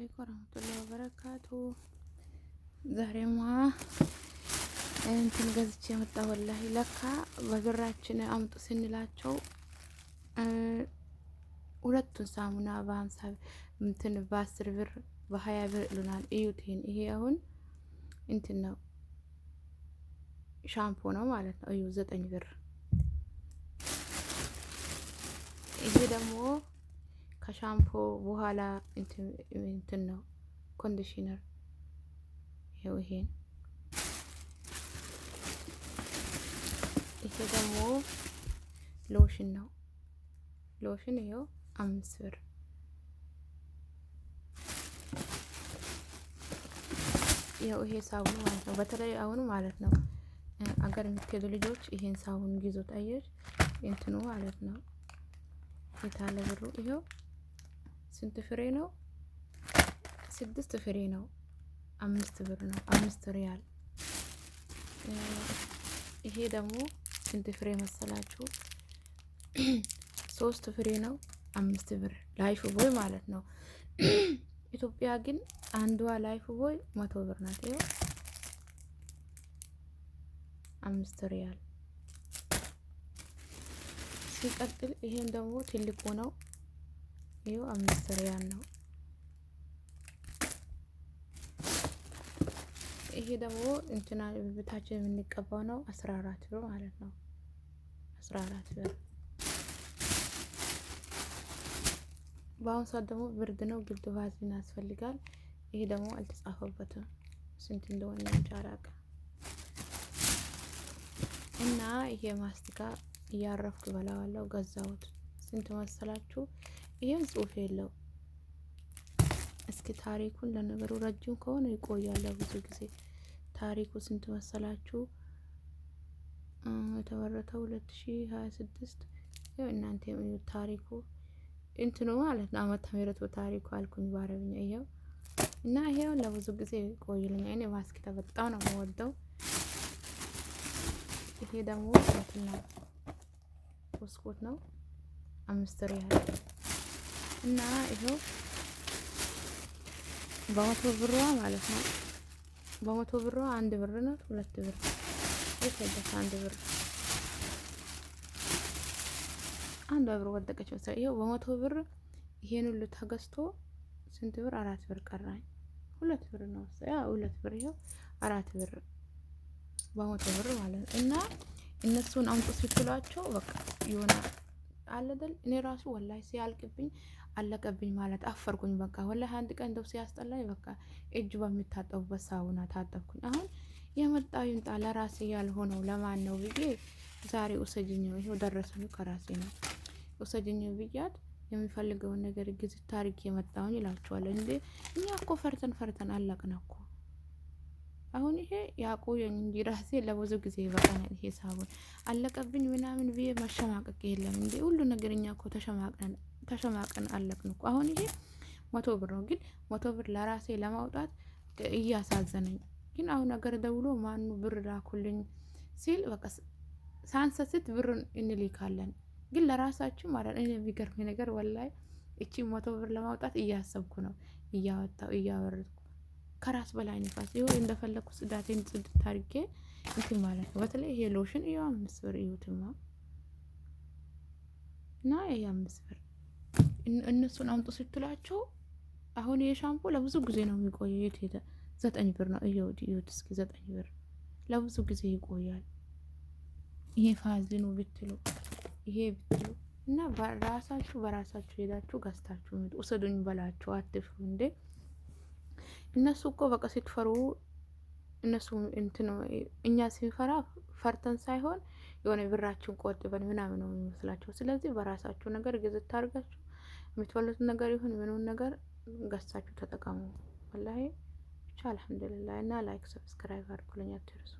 አለይኩም ወራህመቱላሂ ወበረካቱ። ዛሬማ እንትን ገዝቼ መጣ። ወላሂ ለካ በብራችን አምጡ ስንላቸው ሁለቱን ሳሙና በ50 እንትን በ10 ብር በ20 ብር ይሉናል። እዩቴን ይሄ አሁን እንትን ነው ሻምፖ ነው ማለት ነው። እዩ 9 ብር። ይሄ ደግሞ ከሻምፖ በኋላ እንትን ነው ኮንዲሽነር። ይሄው ይሄ ደግሞ ሎሽን ነው። ሎሽን ይሄው 5 ብር። ይሄው ይሄ ሳቡን ማለት ነው። በተለይ አሁን ማለት ነው አገር የምትሄዱ ልጆች ይሄን ሳቡን ግዙት። አየሽ እንትኑ ማለት ነው የታለ ብሩ? ይሄው ስንት ፍሬ ነው? 6 ፍሬ ነው። 5 ብር ነው። 5 ሪያል። ይሄ ደግሞ ስንት ፍሬ መሰላችሁ? 3 ፍሬ ነው። 5 ብር ላይፍ ቦይ ማለት ነው። ኢትዮጵያ ግን አንዷ ላይፍ ቦይ 100 ብር ናት። ይሄው 5 ሪያል። ሲቀጥል ይሄን ደግሞ ትልቁ ነው። ይሄው 5 ሪያል ነው። ይሄ ደግሞ እንትና ብታችን የምንቀባው ነው 14 ብር ማለት ነው። 14 ብር። በአሁኑ ሰዓት ደግሞ ብርድ ነው፣ ግድ ቫዝሊን ያስፈልጋል። ይሄ ደግሞ አልተጻፈበትም ስንት እንደሆነ እንጃ አላውቅም። እና ይሄ ማስቲካ እያረፍኩ በላዋለሁ። ገዛሁት። ስንት መሰላችሁ? ይሄን ጽሑፍ የለው። እስኪ ታሪኩን ለነገሩ ረጅም ከሆነ ይቆያል ብዙ ጊዜ። ታሪኩ ስንት መሰላችሁ? የተመረተው 2026። ያው እናንተ የሚሉት ታሪኩ እንትኑ ማለት ነው። ዓመተ ምህረቱ ታሪኩ አልኩኝ በአረብኛ። ይሄው እና ይሄው ለብዙ ጊዜ ይቆይልኝ። እኔ ማስቲካ በጣም ነው የምወደው። ይሄ ደግሞ እንትና ብስኩት ነው 5 ሪያል። እና ይሄው በመቶ ብሯ ማለት ነው። በመቶ ብሯ 1 ብር ነው። 2 ብር የከደፈ 1 ብር 1 ብር ወደቀች መሰለኝ። ይሄው በመቶ ብር ይሄን ሁሉ ተገዝቶ ስንት ብር? 4 ብር ቀራኝ። 2 ብር ነው ያ 2 ብር። ይሄው 4 ብር በመቶ ብር ማለት ነው። እና እነሱን አምጡ ሲትሏቸው በቃ የሆነ አለደል። እኔ ራሱ ወላሂ ሲያልቅብኝ አለቀብኝ ማለት አፈርኩኝ። በቃ ወላሂ አንድ ቀን እንደው ሲያስጠላኝ በቃ እጅ በሚታጠቡበት ሳሙና ታጠብኩኝ። አሁን የመጣው ይምጣ ለራሴ ያልሆነው ለማን ነው ብዬ ዛሬ ውሰጅኝ። ይሄው ደረሰኝ ከራሴ ነው። ውሰጅኝ ብያት የሚፈልገውን ነገር ግዝት ታሪክ የመጣውን ይላችኋል እንዴ። እኛ እኮ ፈርተን አለቅን እኮ። አሁን ይሄ ያቆየኝ እንጂ ራሴ ለብዙ ጊዜ በቃኝ። ይሄ ሳቡን አለቀብኝ ምናምን ብዬ መሸማቀቅ የለም እንዴ። ሁሉ ነገር እኛ እኮ ተሸማቀን አለቅን እኮ። አሁን ይሄ 100 ብር ነው፣ ግን 100 ብር ለራሴ ለማውጣት እያሳዘነኝ። ግን አሁን ነገር ደውሎ ማኑ ብር ላኩልኝ ሲል በቃ ሳንሰስት ብሩን እንልካለን። ግን ለራሳችሁ ማለት እኔ የሚገርመኝ ነገር ወላሂ እቺ 100 ብር ለማውጣት እያሰብኩ ነው፣ እያወጣው እያወረድኩ ከራስ በላይ ንፋስ። ይኸው እንደፈለኩ ጽዳቴን ጽድት አድርጌ እንትን ማለት ነው። በተለይ ይሄ ሎሽን ይኸው 5 ብር ይዩትማ። እና ይሄ 5 ብር እነሱን አምጡ ስትላቸው አሁን ይሄ ሻምፖ ለብዙ ጊዜ ነው የሚቆየው። የት ሄደ? 9 ብር ነው። ይኸውት እስኪ 9 ብር ለብዙ ጊዜ ይቆያል። ይሄ ፋዝሊኑ ብትሉ ይሄ ብትሉ እና በራሳችሁ ሄዳችሁ ገዝታችሁ ውሰዱኝ በላችሁ። አትፍሩ እንዴ። እነሱ እኮ በቃ ስትፈሩ እነሱ እንትን እኛ ሲፈራ ፈርተን ሳይሆን የሆነ ብራችን ቆጥበን ምናምን ነው የሚመስላቸው። ስለዚህ በራሳችሁ ነገር ግዝት ታርጋችሁ የምትፈልጉት ነገር ይሁን ምኑን ነገር ገዝታችሁ ተጠቀሙ። ወላሂ ብቻ አልሐምዱሊላህ። እና ላይክ ሰብስክራይብ አድርጉልኝ አትርሱ።